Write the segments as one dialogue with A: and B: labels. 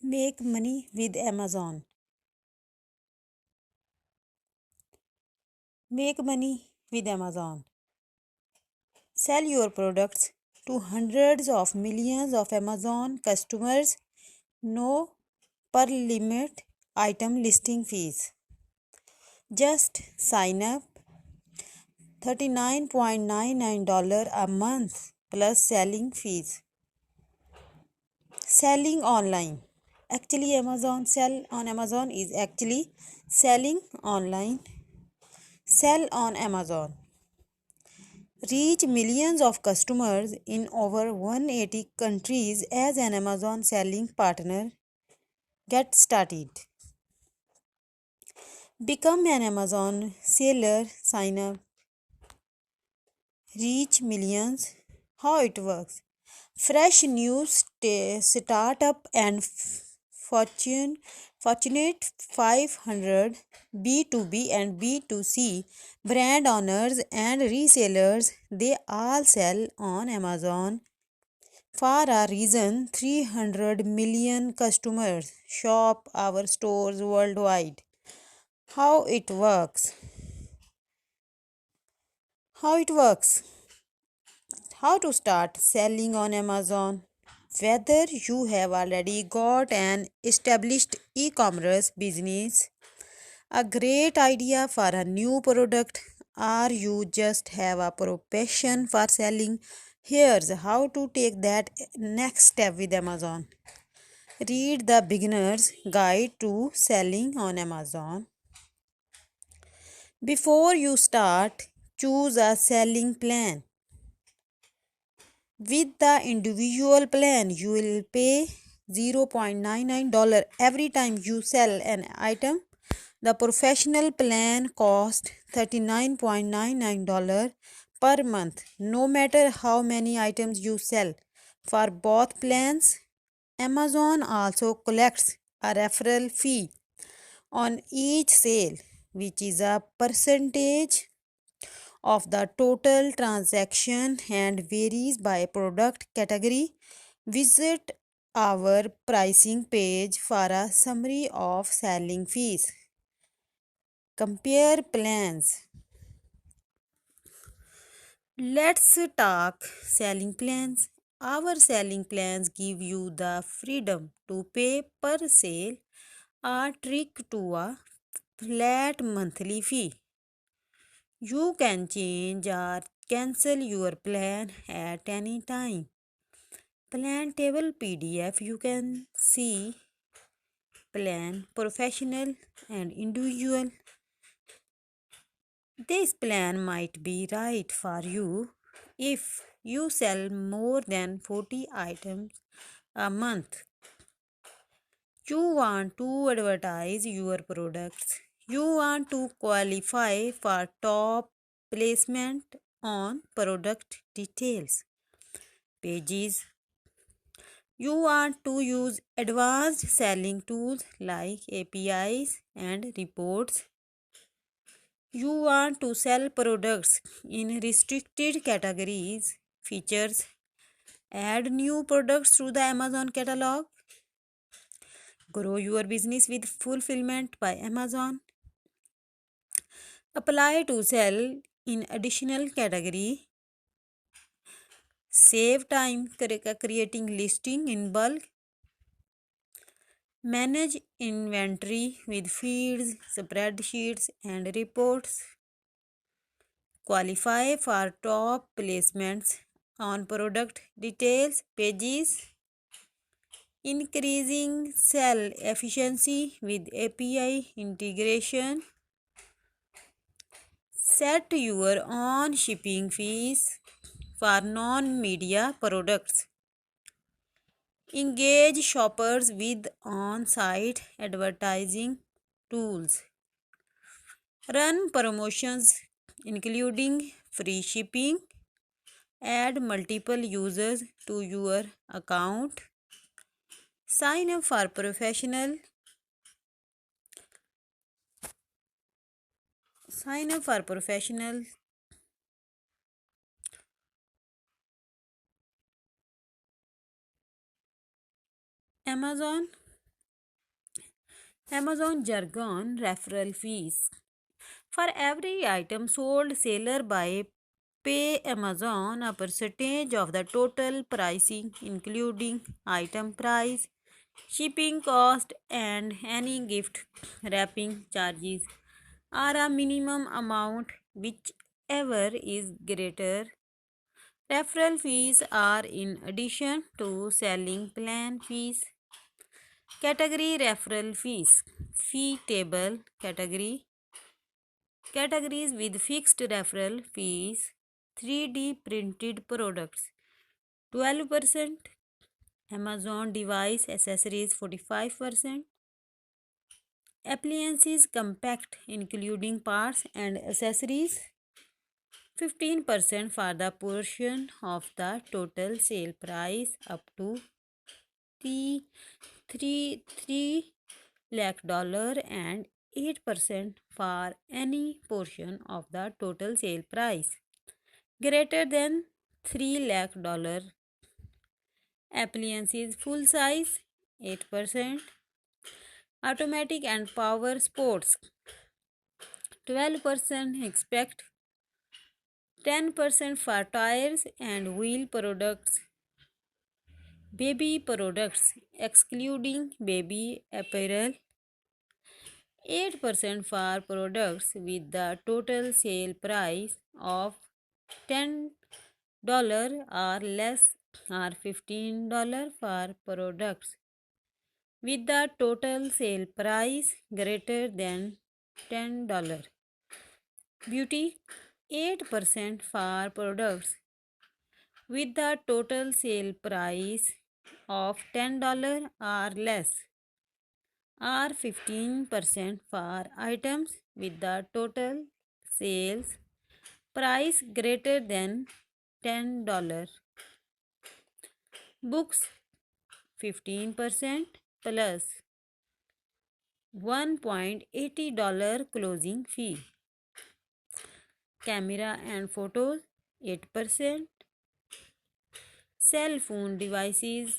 A: Make money with Amazon. Make money with Amazon. Sell your products to hundreds of millions of Amazon customers. No per limit item listing fees. Just sign up $39.99 a month plus selling fees. Selling online. Actually, Amazon sell on Amazon is actually selling online. Sell on Amazon. Reach millions of customers in over 180 countries as an Amazon selling partner. Get started. Become an Amazon seller. Sign up. Reach millions. How it works. Fresh news startup and Fortunate 500 B2B and B2C brand owners and resellers, they all sell on Amazon. For a reason, 300 million customers shop our stores worldwide. How it works? How it works? How to start selling on Amazon? Whether you have already got an established e-commerce business, a great idea for a new product, or you just have a passion for selling, here's how to take that next step with Amazon. Read the beginner's guide to selling on Amazon. Before you start, choose a selling plan. With the individual plan, you will pay $0.99 every time you sell an item. The professional plan costs $39.99 per month, no matter how many items you sell. For both plans, Amazon also collects a referral fee on each sale, which is a percentage of the total transaction and varies by product category. Visit our pricing page for a summary of selling fees. Compare plans. Let's talk selling plans. Our selling plans give you the freedom to pay per sale or trick to a flat monthly fee. You can change or cancel your plan at any time. Plan table PDF, you can see plan, professional and individual. This plan might be right for you if you sell more than 40 items a month. You want to advertise your products. You want to qualify for top placement on product details pages. You want to use advanced selling tools like APIs and reports. You want to sell products in restricted categories, features, add new products through the Amazon catalog, grow your business with fulfillment by Amazon, apply to sell in additional category, save time creating listing in bulk, manage inventory with feeds, spreadsheets, and reports, qualify for top placements on product details pages, increasing sell efficiency with API integration, set your own shipping fees for non-media products, engage shoppers with on-site advertising tools, run promotions including free shipping, add multiple users to your account, sign up for professional Amazon Amazon jargon referral fees. For every item sold, seller buy pay Amazon a percentage of the total pricing, including item price, shipping cost, and any gift wrapping charges, or a minimum amount, whichever is greater. Referral fees are in addition to selling plan fees. Category referral fees. Fee table category. Categories with fixed referral fees. 3D printed products 12%. Amazon device accessories 45%. Appliances compact including parts and accessories 15% for the portion of the total sale price up to 3 lakh dollar and 8% for any portion of the total sale price greater than 3 lakh dollar. Appliances full size 8%. Automatic and power sports 12%. Expect 10% for tires and wheel products. Baby products excluding baby apparel 8% for products with the total sale price of $10 or less, or $15 for products with the total sale price greater than $10. Beauty 8% for products with the total sale price of $10 or less, or 15% for items with the total sales price greater than $10. Books 15% plus $1.80 closing fee. Camera and photos 8%. Cell phone devices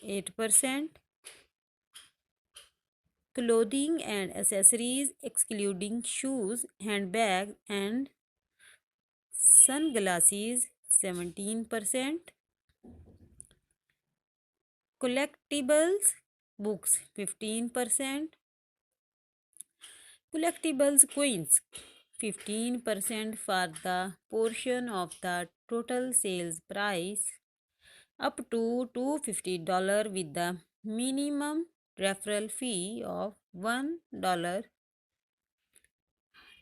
A: 8%. Clothing and accessories excluding shoes, handbags, and sunglasses 17%. Collectibles books 15%. Collectibles coins 15% for the portion of the total sales price up to $250 with the minimum referral fee of $1.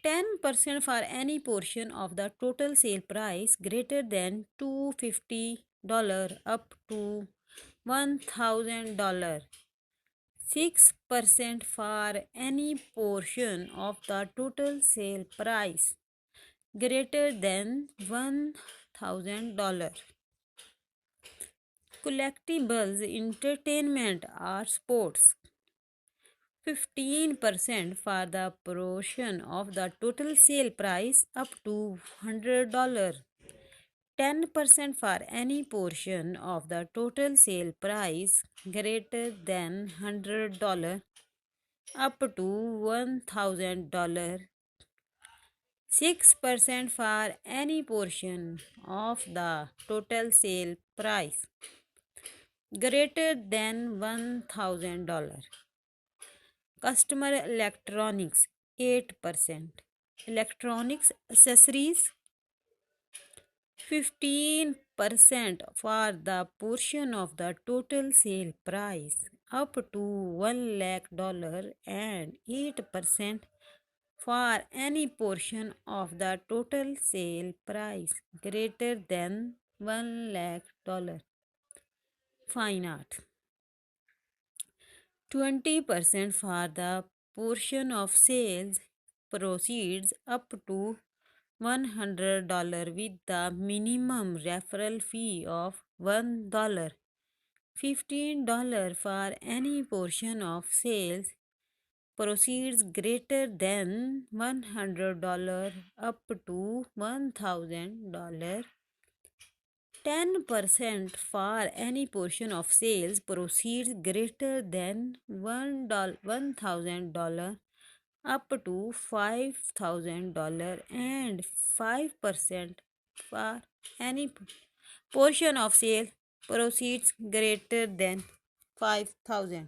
A: 10% for any portion of the total sale price greater than $250 up to $1,000. 6% for any portion of the total sale price greater than $1,000. Collectibles, entertainment or sports 15% for the portion of the total sale price up to $100. 10% for any portion of the total sale price greater than $100 up to $1,000. 6% for any portion of the total sale price greater than $1,000. Customer electronics 8%. Electronics accessories 15% for the portion of the total sale price up to $1 lakh and 8% for any portion of the total sale price greater than $1 lakh. Fine art 20% for the portion of sales proceeds up to $100 with the minimum referral fee of $1. $15 for any portion of sales proceeds greater than $100 up to $1,000. 10% for any portion of sales proceeds greater than $1,000 up to $5,000 and 5% for any portion of sales proceeds greater than 5,000.